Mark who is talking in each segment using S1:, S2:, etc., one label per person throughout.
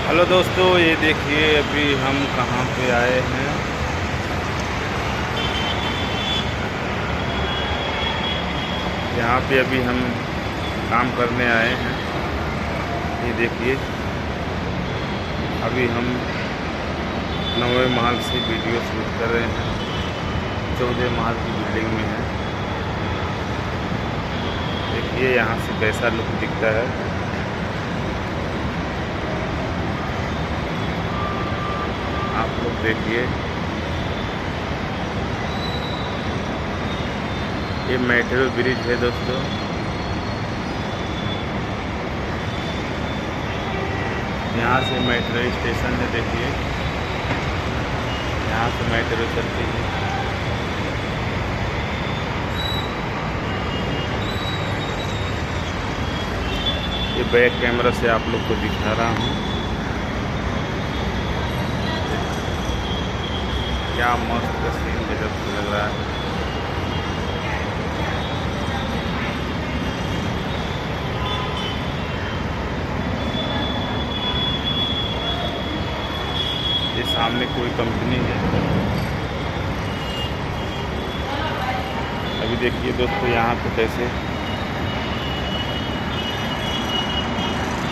S1: Hello दोस्तों, ये देखिए अभी हम कहाँ पे आए हैं। यहाँ पे अभी हम काम करने आए हैं। ये देखिए अभी हम 9वें महल से वीडियो शूट कर रहे हैं। 14 महल की बिल्डिंग में है। देखिए यहाँ से कैसा लुक दिखता है। आप लोग देखिए, ये मेट्रो ब्रिज है दोस्तों। यहाँ से मेट्रो स्टेशन है। देखिए यहाँ से मेट्रो चलती है। ये बैक कैमरा से आप लोग को दिखा रहा हूँ। क्या मस्त सीन गजब लग रहा है। ये सामने कोई कंपनी है। अभी देखिए दोस्तों यहाँ पे कैसे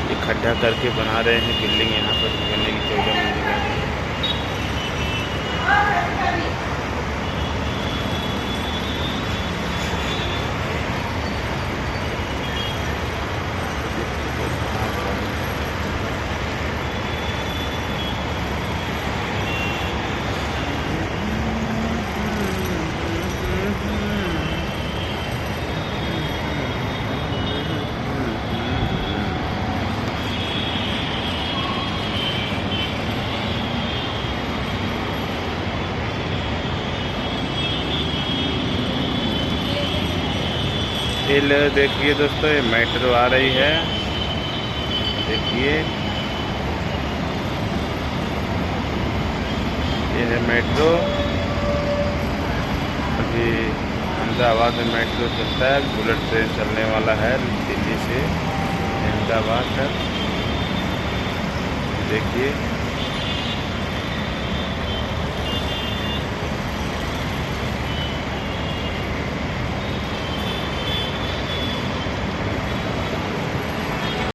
S1: ये खड्डा करके बना रहे हैं बिल्डिंग। यहाँ पर बनने की 14 मंजिला है। ये देखिए दोस्तों, ये मेट्रो आ रही है। देखिए ये है मेट्रो। अभी अहमदाबाद में मेट्रो चलता है। बुलेट ट्रेन चलने वाला है दिल्ली से अहमदाबाद तक। देखिए